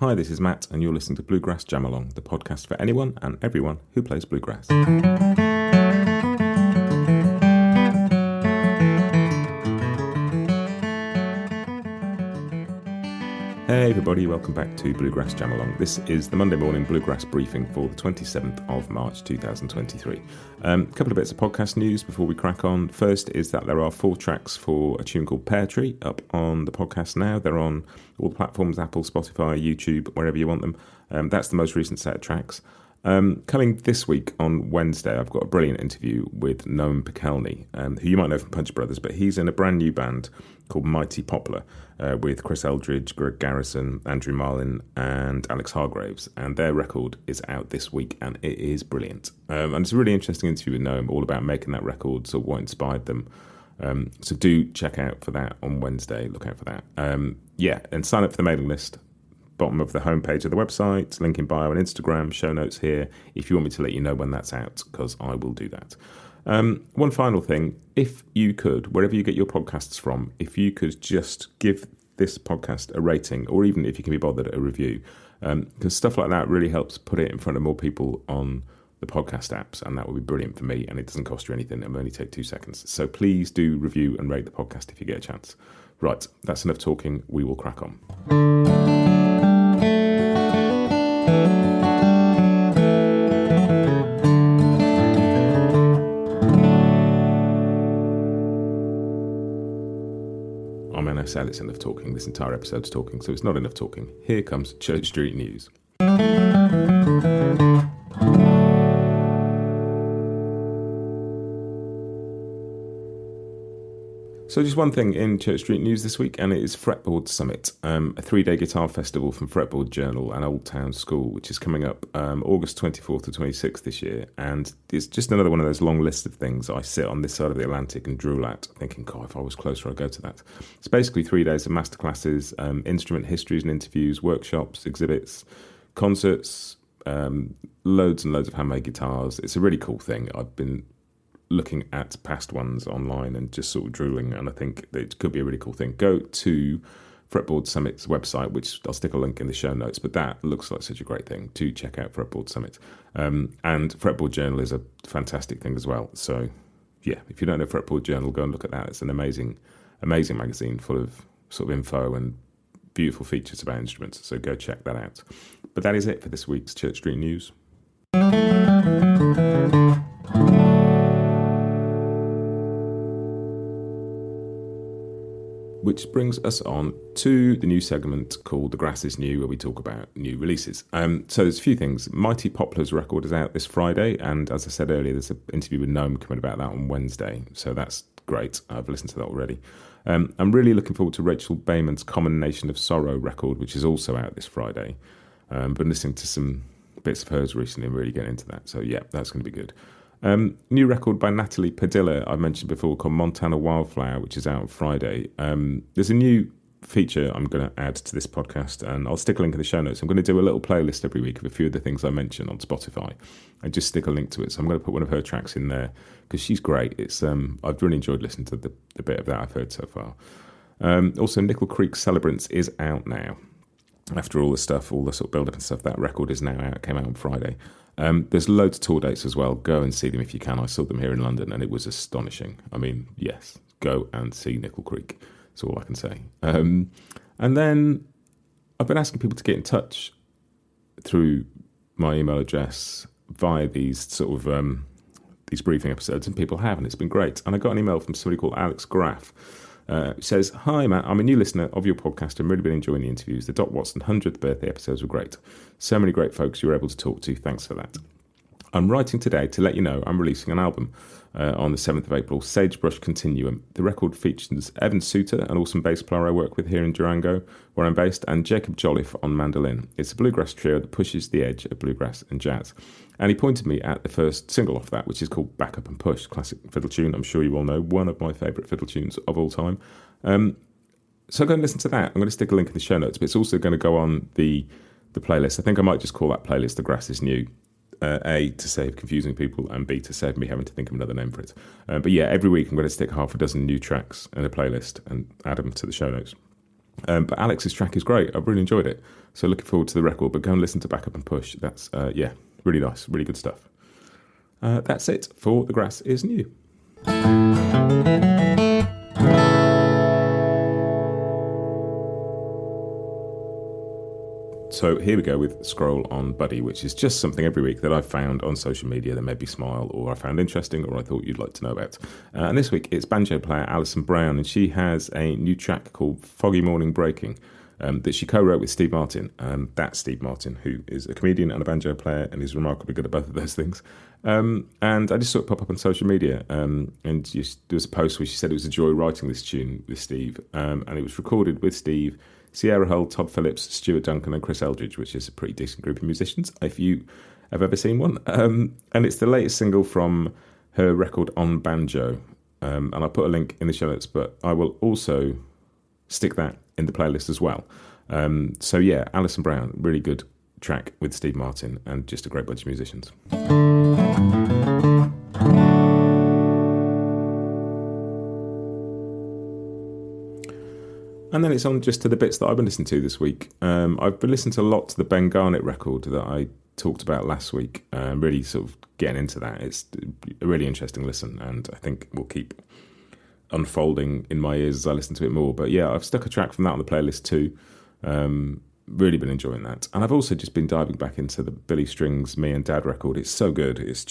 Hi, this is Matt, and you're listening to Bluegrass Jam Along, the podcast for anyone and everyone who plays bluegrass. Hey everybody, welcome back to Bluegrass Jam Along. This is the Monday morning Bluegrass Briefing for the 27th of March 2023. A couple of bits of podcast news before we crack on. First is that there are 4 tracks for a tune called Pear Tree up on the podcast now. They're on all the platforms, Apple, Spotify, YouTube, wherever you want them. That's the most recent set of tracks. Coming this week on Wednesday, I've got a brilliant interview with Noam Pikelny, who you might know from Punch Brothers, but he's in a brand new band called Mighty Poplar with Chris Eldridge, Greg Garrison, Andrew Marlin and Alex Hargraves, and their record is out this week and it is brilliant. And it's a really interesting interview with Noam, all about making that record, so what inspired them. So do check out for that on Wednesday, look out for that. And sign up for the mailing list. Bottom of the homepage of the website, link in bio on Instagram, show notes here, if you want me to let you know when that's out, because I will do that. One final thing, if you could, wherever you get your podcasts from, if you could just give this podcast a rating, or even if you can be bothered, a review, because stuff like that really helps put it in front of more people on the podcast apps, and that would be brilliant for me, and it doesn't cost you anything, it will only take 2 seconds. So please do review and rate the podcast if you get a chance. Right, that's enough talking, we will crack on. I said it's enough talking. This entire episode's talking, so it's not enough talking. Here comes Church Street News. So just one thing in Church Street News this week, and it is Fretboard Summit, a 3-day guitar festival from Fretboard Journal and Old Town School, which is coming up August 24th to 26th this year. And it's just another one of those long lists of things I sit on this side of the Atlantic and drool at, thinking, God, if I was closer, I'd go to that. It's basically 3 days of masterclasses, instrument histories and interviews, workshops, exhibits, concerts, loads and loads of handmade guitars. It's a really cool thing. I've been looking at past ones online and just sort of drooling, and I think it could be a really cool thing. Go to Fretboard Summit's website, which I'll stick a link in the show notes, but that looks like such a great thing to check out. Fretboard Summit, and Fretboard Journal is a fantastic thing as well. So yeah, if you don't know Fretboard Journal, go and look at that. It's an amazing magazine full of sort of info and beautiful features about instruments, so go check that out. But that is it for this week's Church Street News. Which brings us on to the new segment called The Grass is New, where we talk about new releases. So there's a few things. Mighty Poplar's record is out this Friday, and as I said earlier, there's an interview with Noam coming about that on Wednesday, so that's great. I've listened to that already. I'm really looking forward to Rachel Bayman's Common Nation of Sorrow record, which is also out this Friday. Been listening to some bits of hers recently and really getting into that, so yeah, that's going to be good. New record by Natalie Padilla, I mentioned before, called Montana Wildflower, which is out on Friday. There's a new feature I'm going to add to this podcast, and I'll stick a link in the show notes. I'm going to do a little playlist every week of a few of the things I mention on Spotify and just stick a link to it. So I'm going to put one of her tracks in there because she's great. It's I've really enjoyed listening to the bit of that I've heard so far. Also, Nickel Creek Celebrants is out now. After all the stuff, all the sort of build-up and stuff, that record is now out. It came out on Friday. There's loads of tour dates as well. Go and see them if you can. I saw them here in London and it was astonishing. I mean, yes, go and see Nickel Creek. That's all I can say. And then I've been asking people to get in touch through my email address via these sort of these briefing episodes, and people have, and it's been great. And I got an email from somebody called Alex Graff. It says, "Hi Matt, I'm a new listener of your podcast and really been enjoying the interviews. The Doc Watson 100th birthday episodes were great. So many great folks you were able to talk to. Thanks for that. I'm writing today to let you know I'm releasing an album on the 7th of April, Sagebrush Continuum. The record features Evan Suter, an awesome bass player I work with here in Durango, where I'm based, and Jacob Jolliffe on mandolin. It's a bluegrass trio that pushes the edge of bluegrass and jazz." And he pointed me at the first single off that, which is called Back Up and Push, classic fiddle tune. I'm sure you all know, one of my favourite fiddle tunes of all time. So go and listen to that. I'm going to stick a link in the show notes, but it's also going to go on the playlist. I think I might just call that playlist The Grass is New. A, to save confusing people, and B, to save me having to think of another name for it. But yeah, every week I'm going to stick half a dozen new tracks in a playlist and add them to the show notes. But Alex's track is great. I've really enjoyed it. So looking forward to the record, but go and listen to Back Up and Push. That's, really nice, really good stuff. That's it for The Grass is New. So here we go with Scroll on Buddy, which is just something every week that I've found on social media that made me smile, or I found interesting, or I thought you'd like to know about. And this week it's banjo player Alison Brown, and she has a new track called Foggy Morning Breaking that she co-wrote with Steve Martin. That's Steve Martin, who is a comedian and a banjo player, and is remarkably good at both of those things. And I just saw it pop up on social media, and there was a post where she said it was a joy writing this tune with Steve, and it was recorded with Steve, Sierra Hull, Todd Phillips, Stuart Duncan and Chris Eldridge, which is a pretty decent group of musicians, if you have ever seen one. And it's the latest single from her record On Banjo. And I'll put a link in the show notes, but I will also stick that in the playlist as well. So yeah, Alison Brown, really good track with Steve Martin and just a great bunch of musicians. And then it's on just to the bits that I've been listening to this week. I've been listening to a lot to the Ben Garnett record that I talked about last week. Really sort of getting into that. It's a really interesting listen, and I think will keep unfolding in my ears as I listen to it more. But yeah, I've stuck a track from that on the playlist too. Really been enjoying that. And I've also just been diving back into the Billy Strings Me and Dad record. It's so good. It's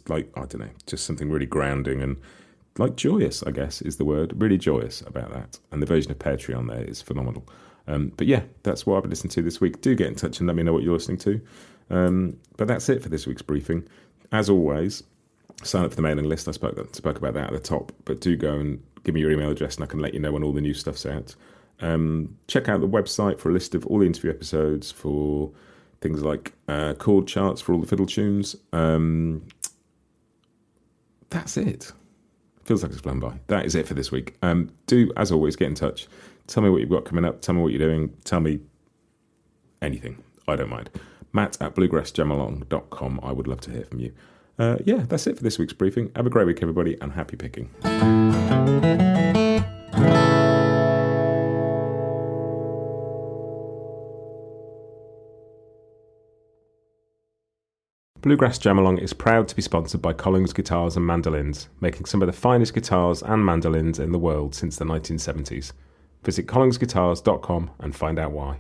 like, I don't know, just something really grounding and like joyous, I guess, is the word. Really joyous about that. And the version of Pear Tree on there is phenomenal. But yeah, that's what I've been listening to this week. Do get in touch and let me know what you're listening to. But that's it for this week's briefing. As always, sign up for the mailing list. I spoke about that at the top. But do go and give me your email address and I can let you know when all the new stuff's out. Check out the website for a list of all the interview episodes, for things like chord charts for all the fiddle tunes. That's it. Feels like it's flown by. That is it for this week. Do, as always, get in touch. Tell me what you've got coming up. Tell me what you're doing. Tell me anything. I don't mind. Matt@bluegrassjamalong.com. I would love to hear from you. Yeah, that's it for this week's briefing. Have a great week, everybody, and happy picking. Bluegrass Jam Along is proud to be sponsored by Collings Guitars and Mandolins, making some of the finest guitars and mandolins in the world since the 1970s. Visit collingsguitars.com and find out why.